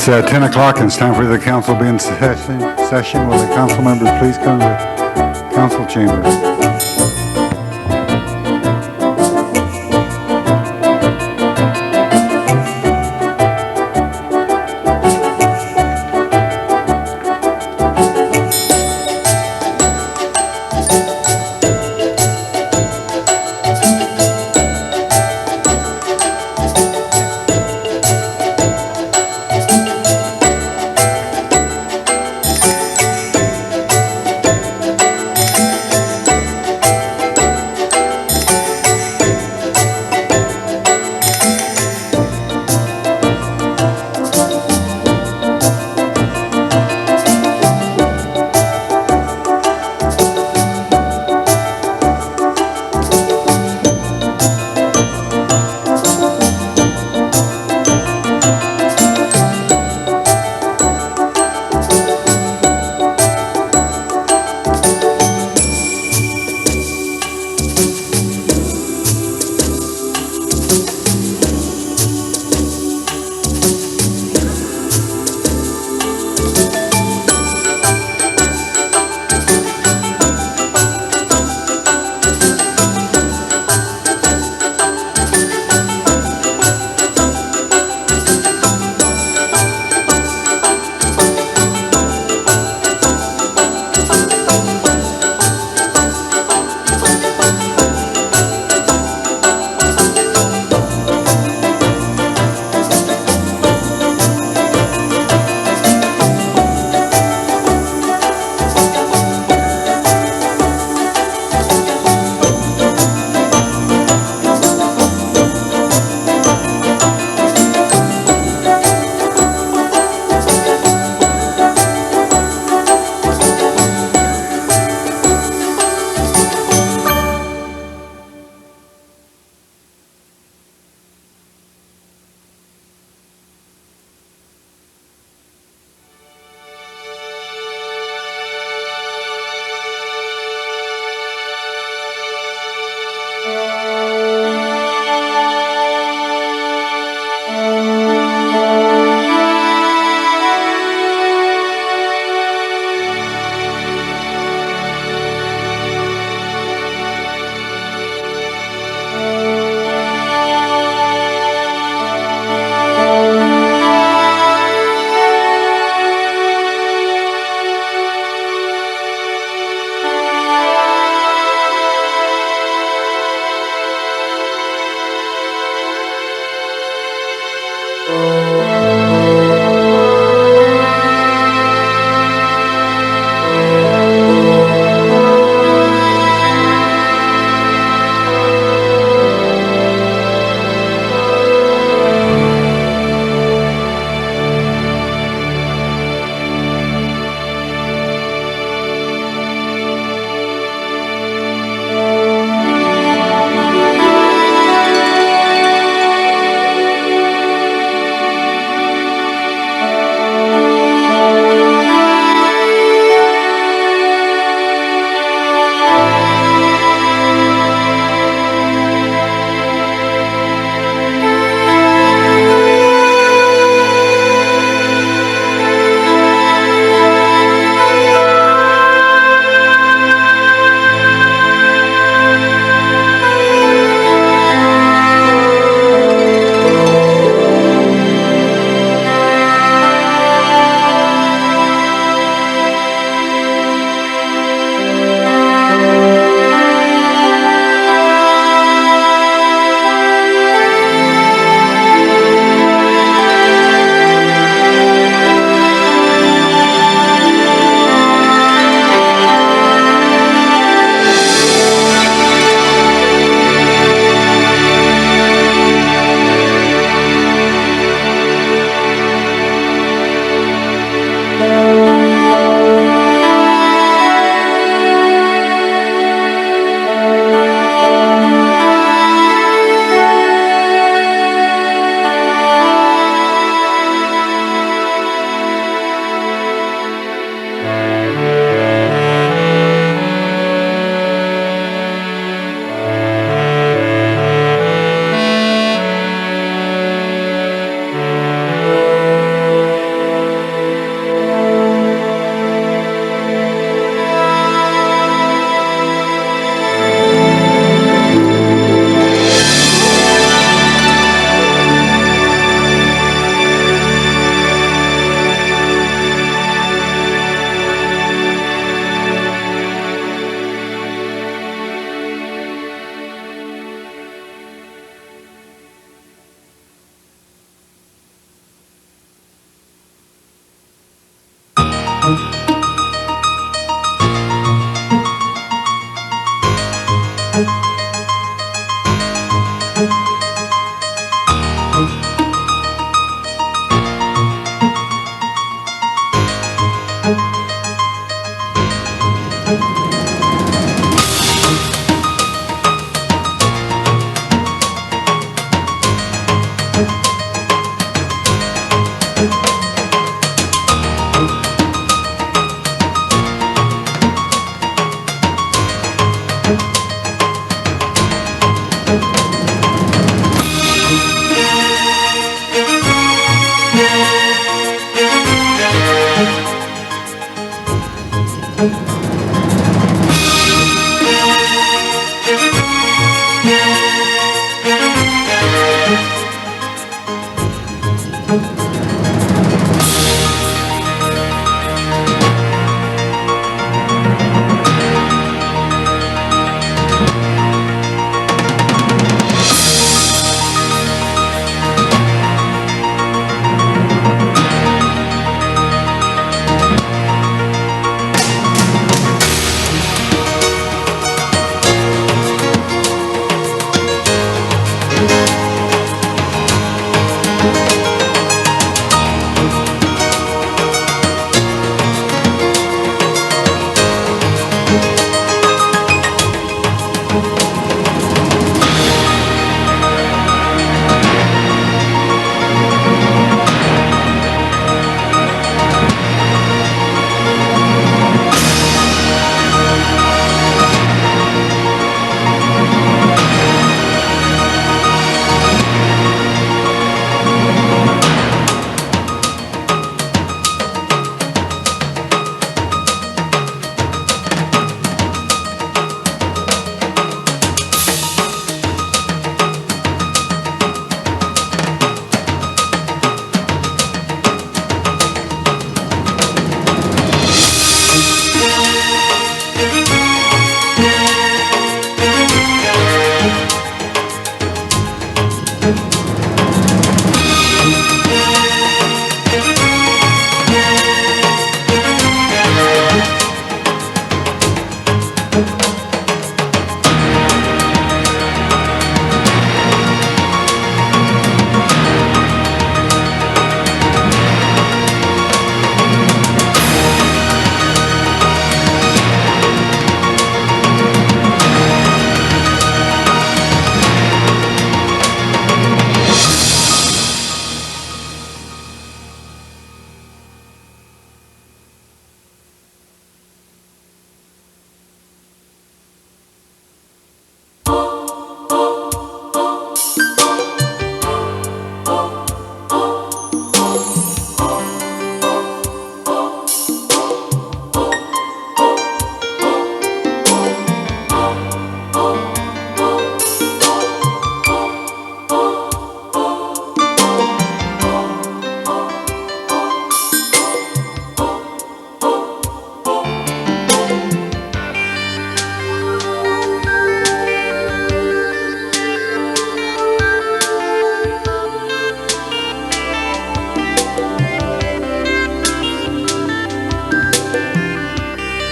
It's 10 o'clock and it's time for the council to be in session. Will the council members please come to the council chamber?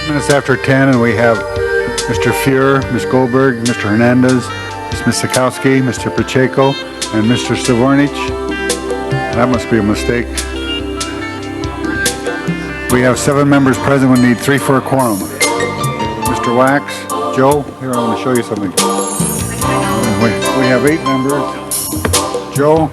Minutes after 10, and we have Mr. Fuhr, Ms. Goldberg, Mr. Hernandez, Ms. Sikowski, Mr. Pacheco, and Mr. Stavornich. That must be a mistake. We have 7 members present. We need 3 for a quorum. Mr. Wax, Joe, here I want to show you something. We have 8 members. Joe?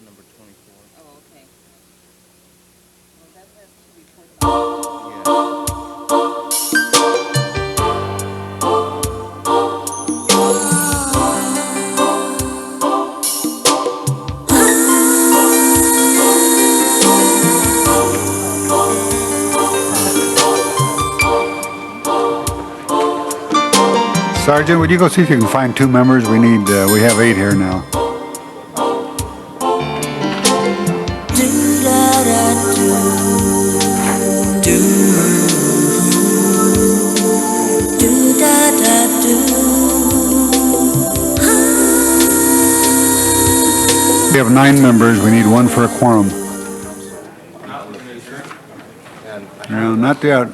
number 24. Oh, okay. Well, that has to be Yeah. Sergeant, would you go see if you can find two members? We need, we have 8 here now. We have 9 members. We need 1 for a quorum. No, not yet.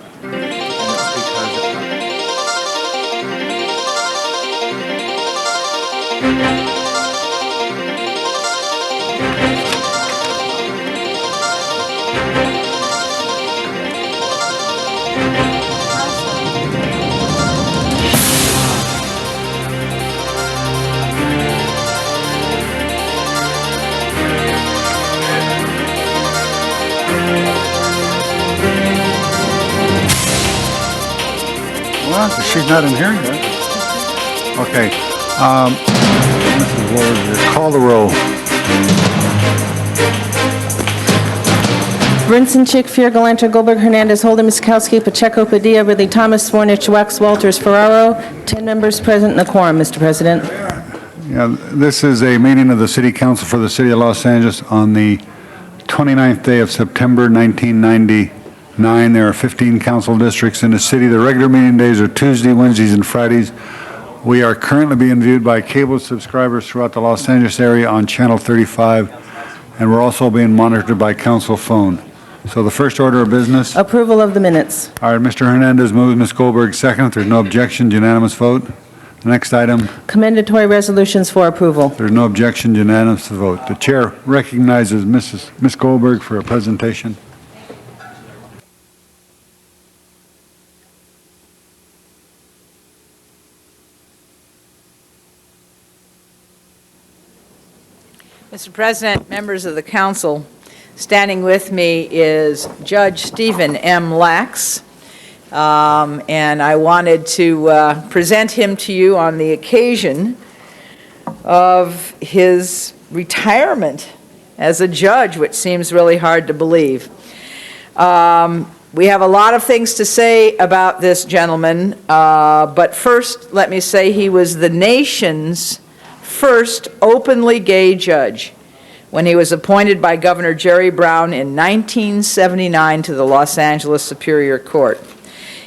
Well, she's not in here yet. Okay. Mrs. Ward, call the roll. Brinson, Chick, Fear, Galante, Goldberg, Hernandez, Holden, Miskowski, Pacheco, Padilla, Ridley, Thomas, Swarnich, Wax, Walters, Ferraro. 10 members present in the quorum, Mr. President. Yeah, this is a meeting of the City Council for the City of Los Angeles on the 29th day of September 1999. There are 15 council districts in the city. The regular meeting days are Tuesday, Wednesdays, and Fridays. We are currently being viewed by cable subscribers throughout the Los Angeles area on Channel 35, and we're also being monitored by council phone. So the first order of business. Approval of the minutes. All right, Mr. Hernandez moves, Ms. Goldberg second. If there's no objection, unanimous vote. The next item, Commendatory resolutions for approval. there's no objection, unanimous vote. The chair recognizes Ms. Goldberg for a presentation. Mr. President, members of the council, standing with me is Judge Stephen M. Lax, and I wanted to present him to you on the occasion of his retirement as a judge, which seems really hard to believe. We have a lot of things to say about this gentleman, but first let me say he was the nation's first openly gay judge when he was appointed by Governor Jerry Brown in 1979 to the Los Angeles Superior Court.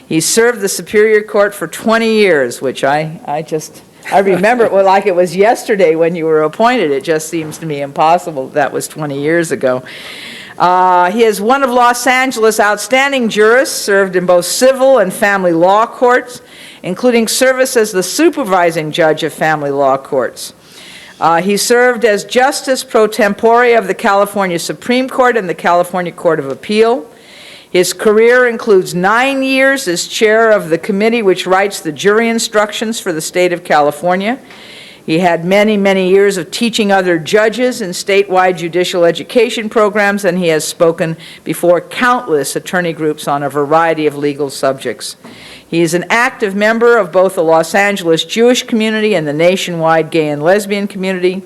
He served the Superior Court for 20 years, which I remember it like it was yesterday when you were appointed. It just seems to me impossible that was 20 years ago. He is one of Los Angeles' outstanding jurists, served in both civil and family law courts, including service as the supervising judge of family law courts. He served as Justice pro tempore of the California Supreme Court and the California Court of Appeal. His career includes 9 years as chair of the committee which writes the jury instructions for the state of California. He had many, many years of teaching other judges in statewide judicial education programs, and he has spoken before countless attorney groups on a variety of legal subjects. He is an active member of both the Los Angeles Jewish community and the nationwide gay and lesbian community.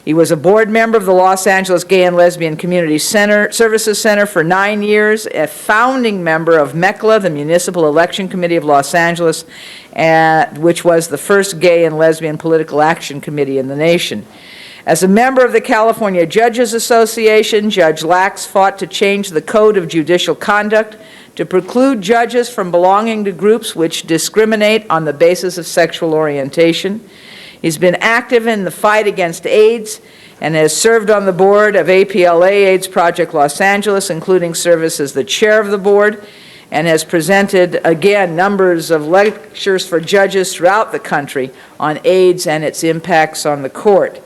He was a board member of the Los Angeles Gay and Lesbian Community Services Center for 9 years, a founding member of MECLA, the Municipal Election Committee of Los Angeles, which was the first gay and lesbian political action committee in the nation. As a member of the California Judges Association, Judge Lax fought to change the Code of Judicial Conduct to preclude judges from belonging to groups which discriminate on the basis of sexual orientation. He's been active in the fight against AIDS and has served on the board of APLA AIDS Project Los Angeles, including service as the chair of the board, and has presented, again, numbers of lectures for judges throughout the country on AIDS and its impacts on the court.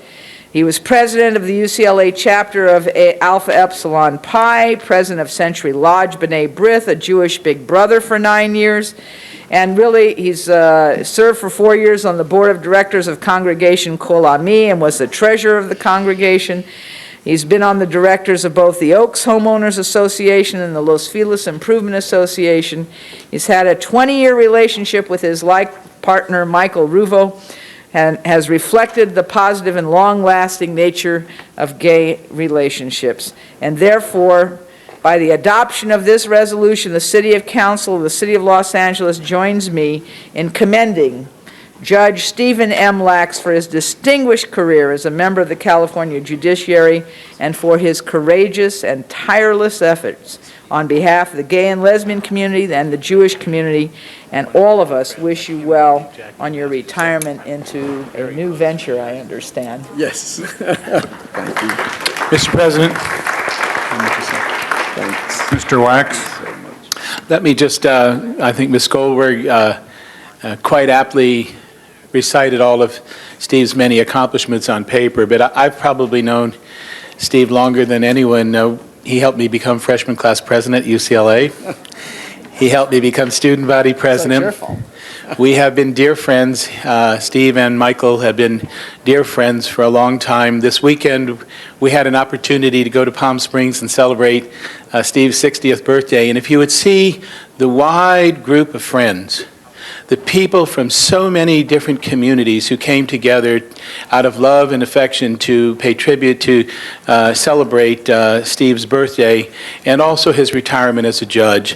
He was president of the UCLA chapter of Alpha Epsilon Pi, president of Century Lodge B'nai B'rith, a Jewish Big Brother for 9 years, and really he's served for 4 years on the board of directors of Congregation Kol Ami and was the treasurer of the congregation. He's been on the directors of both the Oaks Homeowners Association and the Los Feliz Improvement Association. He's had a 20-year relationship with his life partner, Michael Ruvo, and has reflected the positive and long-lasting nature of gay relationships. And therefore, by the adoption of this resolution, the City Council of the City of Los Angeles joins me in commending Judge Stephen M. Lax for his distinguished career as a member of the California judiciary and for his courageous and tireless efforts on behalf of the gay and lesbian community and the Jewish community. And all of us wish you well on your retirement into a new venture, I understand. Yes. Thank you. Mr. President, Thanks. Mr. Wax? let me just, I think Ms. Goldberg quite aptly recited all of Steve's many accomplishments on paper, but I've probably known Steve longer than anyone. He helped me become freshman class president at UCLA. He helped me become student body president. It's not your fault. We have been dear friends. Steve and Michael have been dear friends for a long time. This weekend, we had an opportunity to go to Palm Springs and celebrate Steve's 60th birthday. And if you would see the wide group of friends, the people from so many different communities who came together out of love and affection to pay tribute to celebrate Steve's birthday and also his retirement as a judge,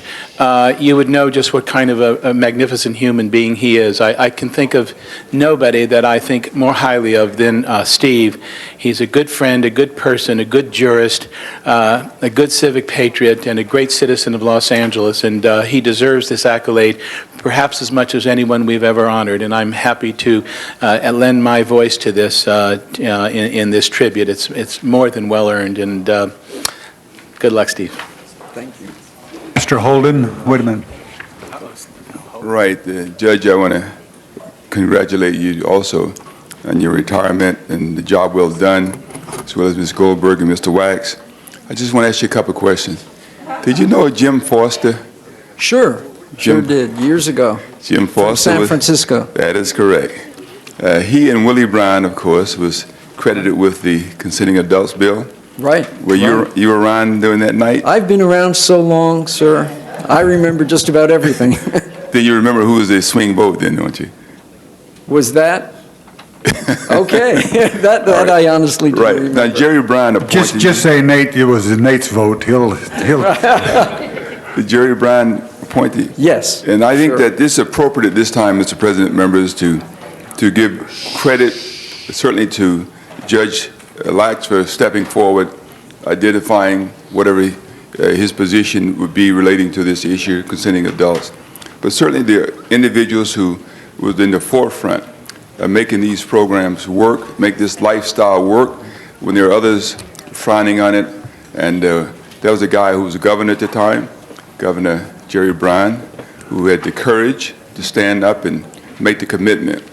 you would know just what kind of a magnificent human being he is. I can think of nobody that I think more highly of than Steve. He's a good friend, a good person, a good jurist, a good civic patriot, and a great citizen of Los Angeles, and he deserves this accolade perhaps as much as anyone we've ever honored, and I'm happy to lend my voice to this in this tribute. It's more than well earned, and good luck, Steve. Thank you. Mr. Holden Whitman? Right. Judge, I want to congratulate you also on your retirement and the job well done, as well as Ms. Goldberg and Mr. Wax. I just want to ask you a couple of questions. Did you know Jim Foster? Sure Jim- did, years ago. Jim From Foster? San was- Francisco. That is correct. He and Willie Brown, of course, was credited with the Consenting Adults Bill. Right. Were you around during that night? I've been around so long, sir. I remember just about everything. Then you remember who was the swing vote then, don't you? Was that? Okay. That I honestly do Right. remember. Now, Jerry Brown appointed... Just say Nate, it was Nate's vote. He'll Jerry Brown appointed... Yes. And I think sure. that this is appropriate at this time, Mr. President, members, to give credit certainly to Judge Lax for stepping forward, identifying whatever his position would be relating to this issue concerning adults. But certainly the individuals who was in the forefront of making these programs work, make this lifestyle work, when there are others frowning on it. And there was a guy who was a governor at the time, Governor Jerry Brown, who had the courage to stand up and make the commitment.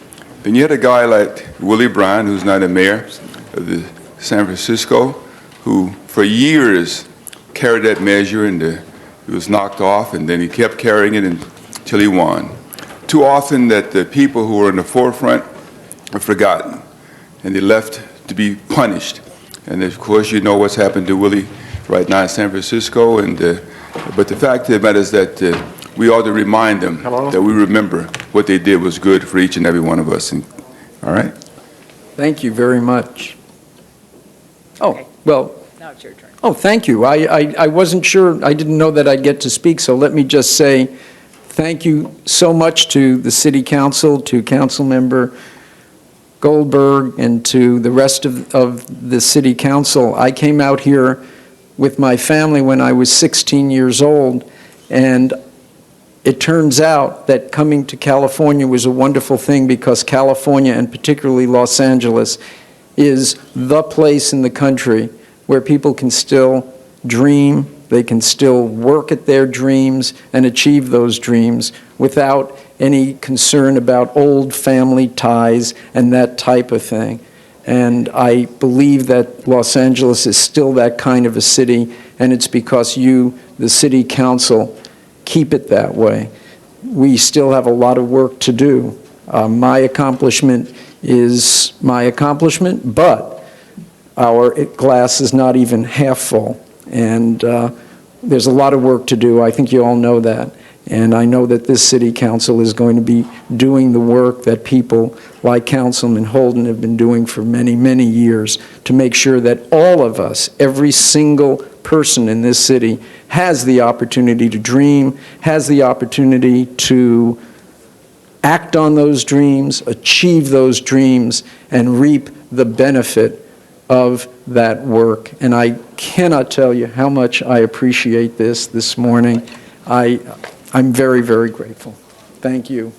Then you had a guy like Willie Brown, who's now the mayor of the San Francisco, who for years carried that measure, and he was knocked off, and then he kept carrying it until he won. Too often that the people who were in the forefront are forgotten, and they're left to be punished. And of course, you know what's happened to Willie right now in San Francisco, and but the fact of the matter is that we ought to remind them that we remember what they did was good for each and every one of us. And, all right? Thank you very much. Okay. Oh, well, Now it's your turn. oh, thank you. I wasn't sure, I didn't know that I'd get to speak, so let me just say thank you so much to the City Council, to Councilmember Goldberg, and to the rest of the City Council. I came out here with my family when I was 16 years old, and it turns out that coming to California was a wonderful thing because California, and particularly Los Angeles, is the place in the country where people can still dream, they can still work at their dreams and achieve those dreams without any concern about old family ties and that type of thing. And I believe that Los Angeles is still that kind of a city, and it's because you, the City Council, keep it that way. We still have a lot of work to do. My accomplishment is my accomplishment, but our glass is not even half full. And there's a lot of work to do. I think you all know that. And I know that this city council is going to be doing the work that people like Councilman Holden have been doing for many, many years to make sure that all of us, every single person in this city, has the opportunity to dream, has the opportunity to act on those dreams, achieve those dreams, and reap the benefit of that work. And I cannot tell you how much I appreciate this morning. I'm very, very grateful. Thank you.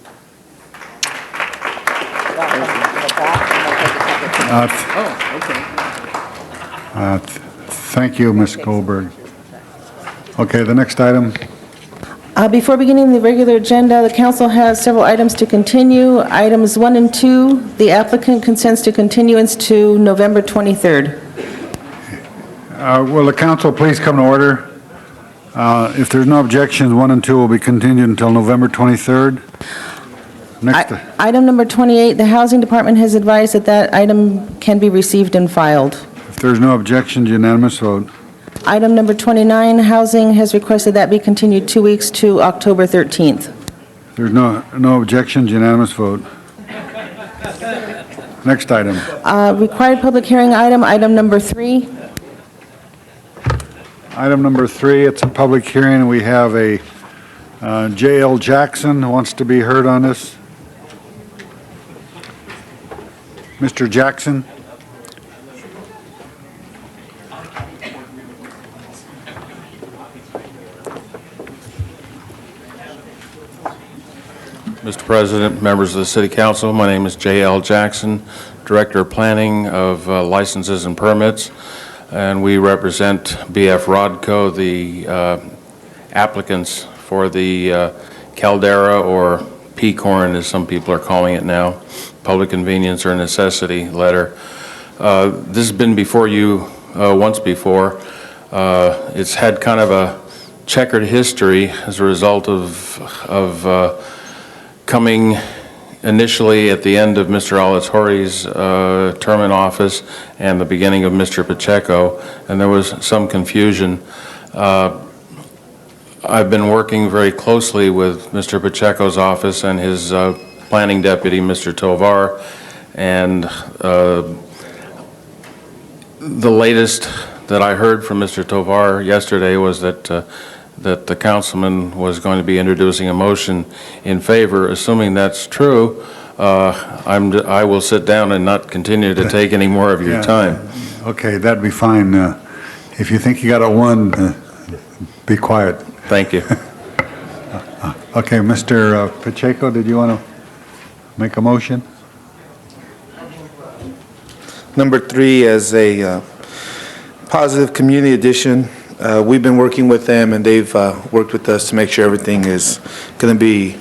Thank you, Ms. Goldberg. Okay, the next item. Before beginning the regular agenda, the council has several items to continue. Items 1 and 2, the applicant consents to continuance to November 23rd. Will the council please come to order? If there's no objections, 1 and 2 will be continued until November 23rd. Next, Item number 28, the Housing Department has advised that that item can be received and filed. if there's no objections, unanimous vote. Item number 29, Housing has requested that be continued 2 weeks to October 13th. If there's no objections, unanimous vote. Next item. Required public hearing item, item number 3. Item number 3, it's a public hearing. We have a J.L. Jackson who wants to be heard on this. Mr. Jackson? Mr. President, members of the City Council, my name is J.L. Jackson, Director of Planning of Licenses and Permits, and we represent BF Rodco, the applicants for the Caldera, or P-Corn as some people are calling it now, Public Convenience or Necessity letter. This has been before you once before. It's had kind of a checkered history as a result of coming initially at the end of Mr. Alatorre's term in office and the beginning of Mr. Pacheco, and there was some confusion. I've been working very closely with Mr. Pacheco's office and his planning deputy, Mr. Tovar, and the latest that I heard from Mr. Tovar yesterday was that the councilman was going to be introducing a motion in favor. Assuming that's true, I will sit down and not continue to take any more of your Yeah. time. Okay, that'd be fine. If you think you got a 1, be quiet. Thank you. Okay, Mr. Pacheco, did you want to make a motion? Number 3, as a positive community addition, we've been working with them, and they've worked with us to make sure everything is going to be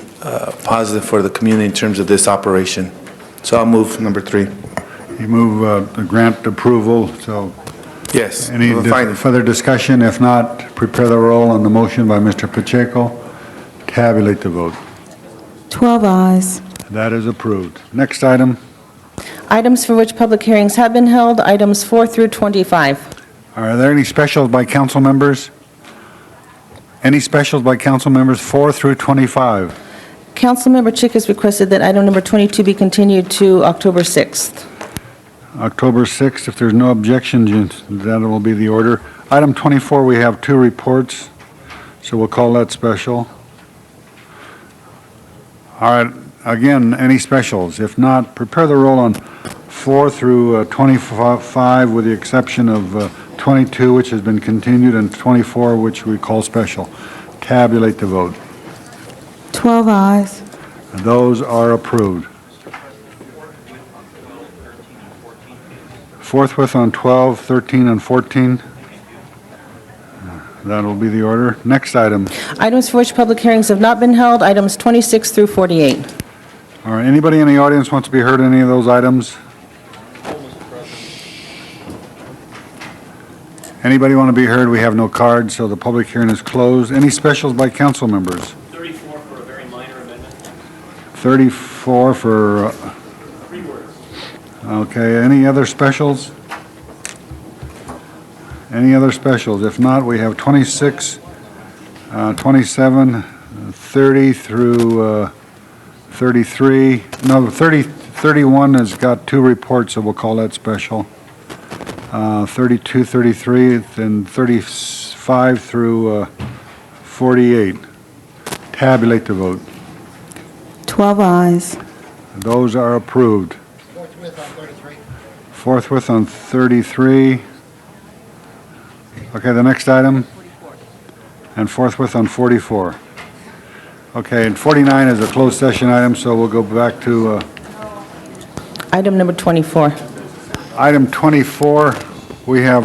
positive for the community in terms of this operation. So I'll move number 3. You move the grant approval, so Yes. any Fine. further discussion? If not, prepare the roll on the motion by Mr. Pacheco. Tabulate the vote. 12 ayes. That is approved. Next item. Items for which public hearings have been held, items 4 through 25. Are there any specials by council members? Any specials by council members 4 through 25? Councilmember Chick has requested that item number 22 be continued to October 6th. October 6th, if there's no objections, that will be the order. Item 24, we have 2 reports, so we'll call that special. All right, again, any specials? If not, prepare the roll on 4 through 25, with the exception of 22, which has been continued, and 24, which we call special. Tabulate the vote. 12 ayes. Those are approved. Forthwith on 12, 13, and 14. That'll be the order. Next item. Items for which public hearings have not been held, items 26 through 48. All right, anybody in the audience wants to be heard on any of those items? Anybody want to be heard? We have no cards, so the public hearing is closed. Any specials by council members? 34 for a very minor amendment. 34 for... 3 words. Okay, any other specials? Any other specials? If not, we have 26, 27, 30 through 33. No, 31 has got 2 reports, so we'll call that special. 32, 33, then 35 through 48. Tabulate the vote. 12 eyes. Those are approved. Forthwith on 33. Okay, the next item? And forthwith on 44. Okay, and 49 is a closed session item, so we'll go back to Item number 24. item 24. We have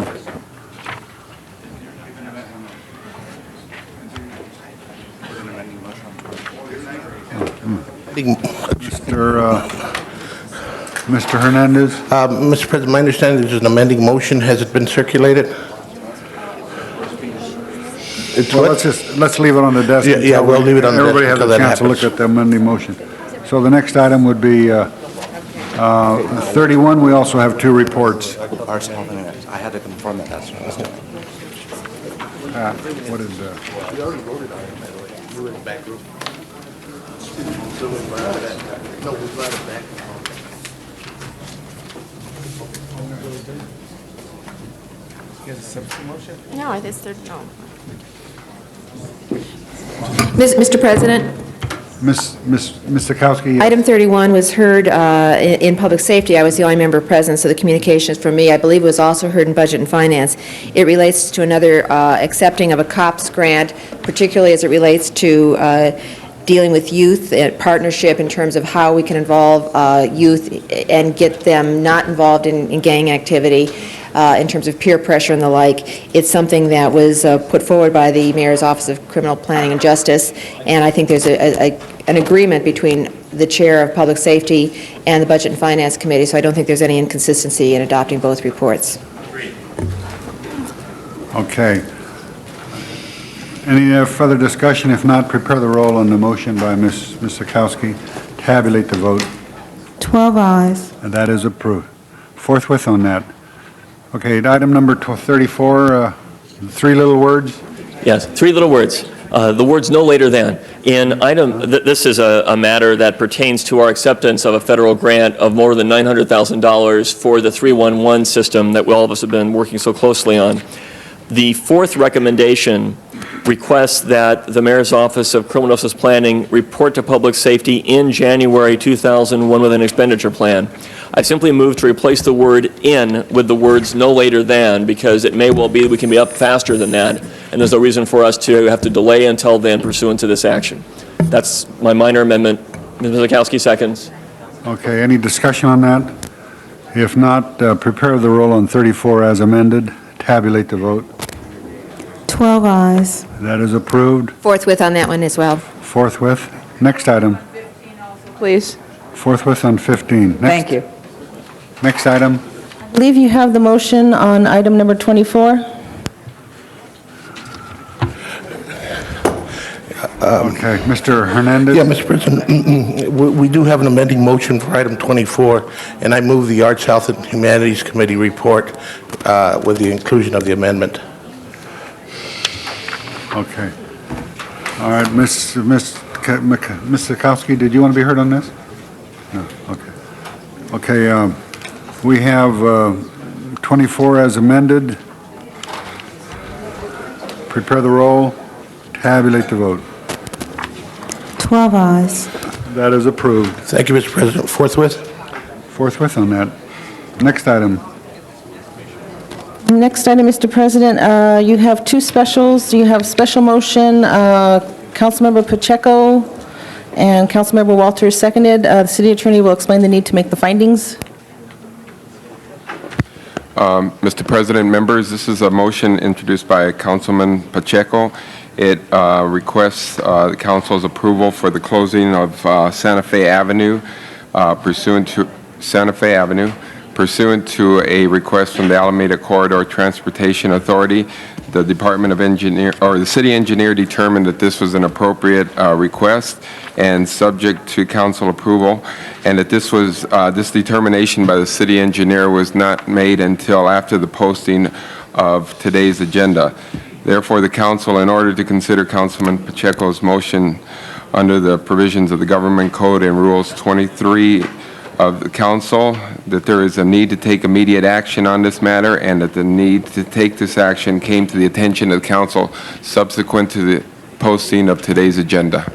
Mr. Hernandez. Mr. President, my understanding is there's an amending motion. Has it been circulated? It's Well, what? let's leave it on the desk. Yeah, until we'll leave it on the desk Everybody has until a that chance to look happens. at the amending motion. So the next item would be 31. We also have 2 reports. I had to confirm that that's What is that? No, this third, no. Mr. President, Ms. Sikowski? item 31 was heard in Public Safety. I was the only member present, so the communication is from me. I believe it was also heard in Budget and Finance. It relates to another accepting of a COPS grant, particularly as it relates to dealing with youth partnership in terms of how we can involve youth and get them not involved in gang activity in terms of peer pressure and the like. It's something that was put forward by the Mayor's Office of Criminal Planning and Justice, and I think there's an agreement between the Chair of Public Safety and the Budget and Finance Committee, so I don't think there's any inconsistency in adopting both reports. Okay. Any further discussion? If not, prepare the roll on the motion by Ms. Sikowski. Tabulate the vote. 12 eyes. And that is approved. Forthwith on that. Okay, item number 34, 3 little words. Yes, 3 little words. The words "no later than." In item, this is a matter that pertains to our acceptance of a federal grant of more than $900,000 for the 311 system that all of us have been working so closely on. The 4th recommendation requests that the Mayor's Office of Criminal Justice Planning report to Public Safety in January 2001 with an expenditure plan. I simply moved to replace the word "in" with the words "no later than," because it may well be that we can be up faster than that, and there's no reason for us to have to delay until then pursuant to this action. That's my minor amendment. Ms. Zakowski seconds. Okay, any discussion on that? If not, prepare the roll on 34 as amended. Tabulate the vote. 12 eyes. That is approved. Forthwith on that one as well. Forthwith. Next item. Please. Forthwith on 15. Thank you. Next item. I believe you have the motion on item number 24. Okay, Mr. Hernandez? Yeah, Mr. President, we do have an amending motion for item 24, and I move the Arts, Health, and Humanities Committee report with the inclusion of the amendment. Okay. All right, Ms. Sikowski, did you want to be heard on this? No, okay. Okay, we have 24 as amended. Prepare the roll. Tabulate the vote. 12 eyes. That is approved. Thank you, Mr. President. Forthwith? Forthwith on that. Next item. Next item, Mr. President, you have 2 specials. You have special motion, Councilmember Pacheco and Councilmember Walters seconded. The city attorney will explain the need to make the findings. Mr. President, members, this is a motion introduced by Councilman Pacheco. It requests the council's approval for the closing of Santa Fe Avenue pursuant to a request from the Alameda Corridor Transportation Authority. The the city engineer determined that this was an appropriate request and subject to council approval, and that this determination by the city engineer was not made until after the posting of today's agenda. Therefore, the council, in order to consider Councilman Pacheco's motion under the provisions of the Government Code and Rules 23 of the council, that there is a need to take immediate action on this matter, and that the need to take this action came to the attention of the council subsequent to the posting of today's agenda.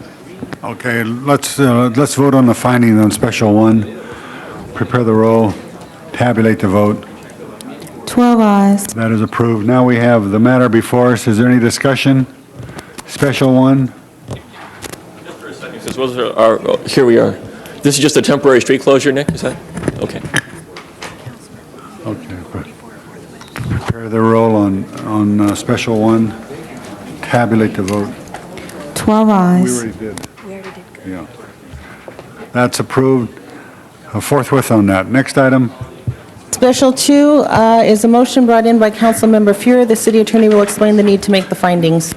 Okay, let's vote on the finding on special one. Prepare the roll, tabulate the vote. 12 eyes. That is approved. Now we have the matter before us. Is there any discussion? Special one? Here we are. This is just a temporary street closure, Nick, is that? Okay. Okay, good. Prepare the roll on special one, tabulate the vote. 12 We eyes. already did. Yeah. That's approved. Forthwith on that. Next item. Special 2 is a motion brought in by Councilmember Fuhr. The city attorney will explain the need to make the findings.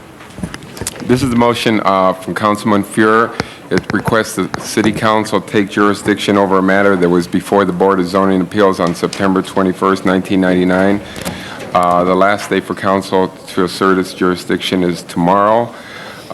This is the motion from Councilman Fuhr. It requests the City Council take jurisdiction over a matter that was before the Board of Zoning Appeals on September 21st, 1999. The last day for council to assert its jurisdiction is tomorrow.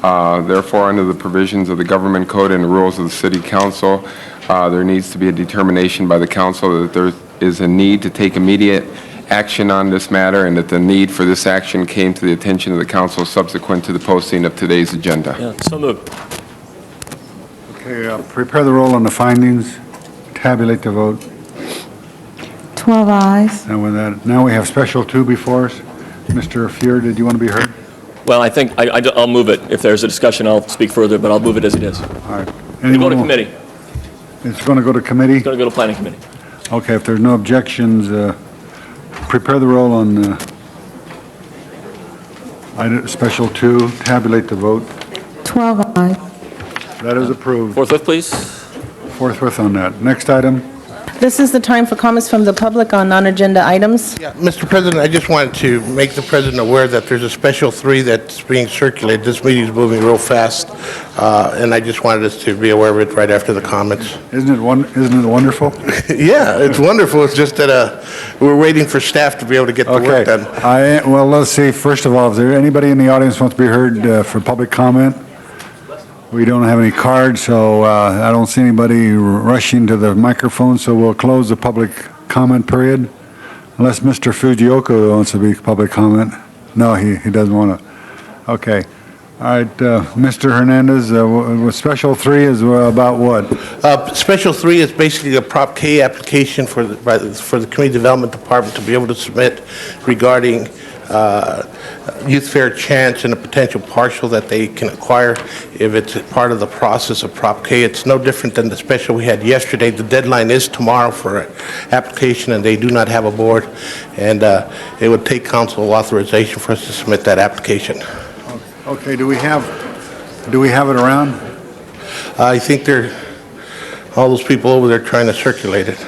Therefore, under the provisions of the Government Code and the rules of the City Council, there needs to be a determination by the council that there is a need to take immediate action on this matter, and that the need for this action came to the attention of the council subsequent to the posting of today's agenda. Yeah, so moved. Okay, prepare the roll on the findings, tabulate the vote. 12 eyes. And with that, now we have special 2 before us. Mr. Fuhr, did you want to be heard? Well, I think I'll move it. If there's a discussion, I'll speak further, but I'll move it as it is. All right. It'll go Anyone to will- committee. It's going to go to committee? It's going to go to planning committee. Okay, if there's no objections, prepare the roll on special 2, tabulate the vote. 12 eyes. That is approved. Forthwith, please. Forthwith on that. Next item. This is the time for comments from the public on non-agenda items. Yeah, Mr. President, I just wanted to make the president aware that there's a special 3 that's being circulated. This meeting's moving real fast, and I just wanted us to be aware of it right after the comments. Isn't it wonderful? Yeah, it's wonderful. It's just that we're waiting for staff to be able to get the Okay. work done. Well, let's see. First of all, is there anybody in the audience wants to be heard for public comment? We don't have any cards, so I don't see anybody rushing to the microphone, so we'll close the public comment period. Unless Mr. Fujioka wants to be public comment. No, he doesn't want to. Okay. All right, Mr. Hernandez, special 3 is about what? Special 3 is basically a Prop K application for the Community Development Department to be able to submit regarding Youth Fair Chance and a potential partial that they can acquire if it's part of the process of Prop K. It's no different than the special we had yesterday. The deadline is tomorrow for application, and they do not have a board, and it would take council authorization for us to submit that application. Okay, do we have it around? I think all those people over there trying to circulate it.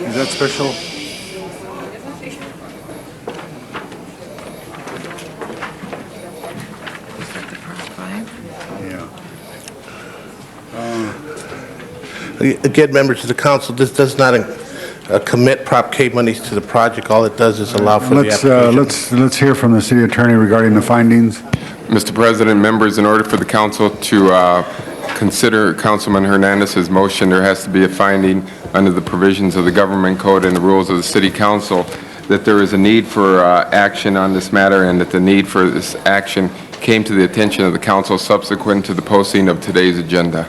Is that special? Yeah. Again, members of the council, this does not commit Prop K monies to the project. All it does is allow for the application. Let's hear from the city attorney regarding the findings. Mr. President, members, in order for the council to consider Councilman Hernandez's motion, there has to be a finding under the provisions of the Government Code and the rules of the City Council that there is a need for action on this matter, and that the need for this action came to the attention of the council subsequent to the posting of today's agenda.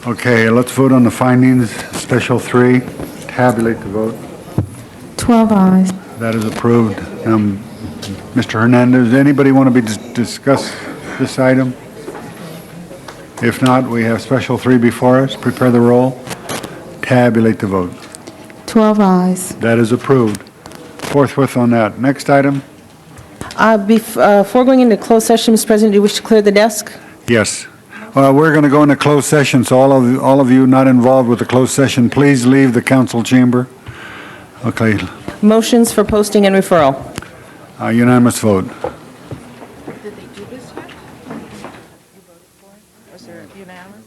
Okay, let's vote on the findings. Special 3, tabulate the vote. 12 eyes. That is approved. Mr. Hernandez, anybody want to discuss this item? If not, we have special 3 before us. Prepare the roll. Tabulate the vote. 12 eyes. That is approved. Forthwith on that. Next item? Before going into closed session, Mr. President, do you wish to clear the desk? Yes. We're going to go into closed session, so all of you not involved with the closed session, please leave the council chamber. Okay, Motions for posting and referral. unanimous vote. Did they do this yet? You voted for it? Was there unanimous?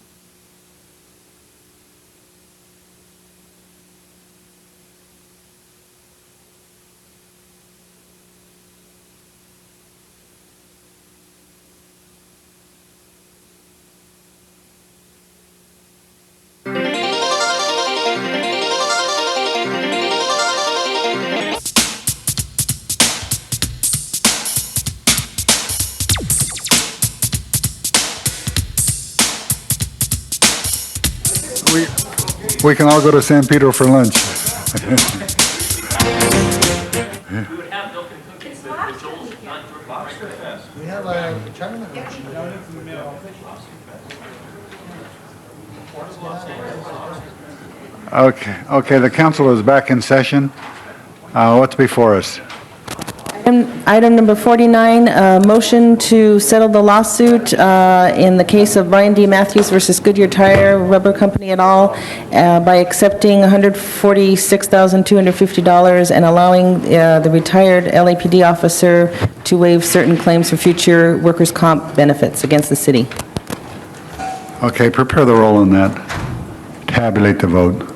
We can all go to San Pedro for lunch. Okay, the council is back in session. What's before us? Item number 49, motion to settle the lawsuit in the case of Brian D. Matthews versus Goodyear Tire Rubber Company et al. By accepting $146,250 and allowing the retired LAPD officer to waive certain claims for future workers' comp benefits against the city. Okay, prepare the roll on that. Tabulate the vote.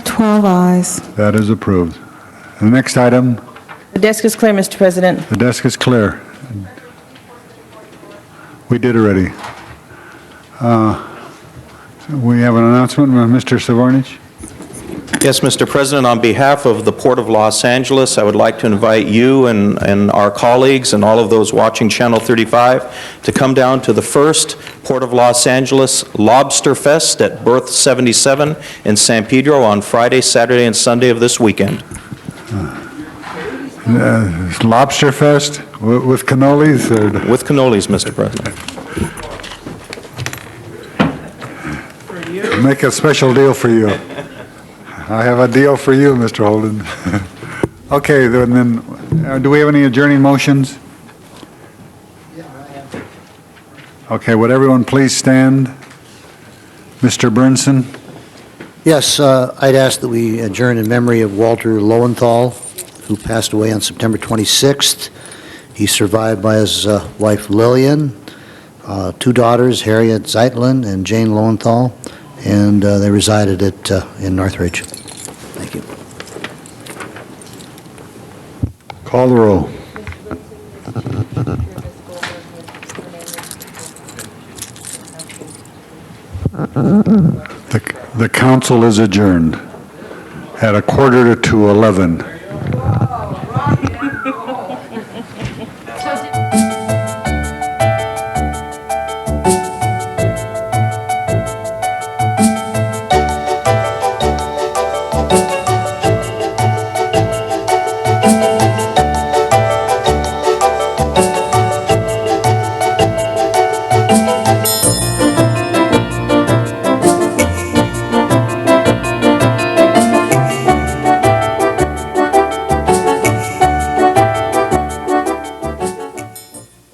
12 ayes. That is approved. The next item, The desk is clear, Mr. President. the desk is clear. We did already. We have an announcement from Mr. Savornich. Yes, Mr. President, on behalf of the Port of Los Angeles, I would like to invite you and our colleagues and all of those watching Channel 35 to come down to the first Port of Los Angeles Lobster Fest at Berth 77 in San Pedro on Friday, Saturday, and Sunday of this weekend. Lobster Fest with cannolis? With cannolis, Mr. President. Make a special deal for you. I have a deal for you, Mr. Holden. Okay, then, do we have any adjourning motions? Okay, would everyone please stand? Mr. Burnson? Yes, I'd ask that we adjourn in memory of Walter Lowenthal, who passed away on September 26th. He's survived by his wife Lillian, two daughters, Harriet Zeitlin and Jane Lowenthal, and they resided in Northridge. Thank you. Call the roll. The council is adjourned at 11:45.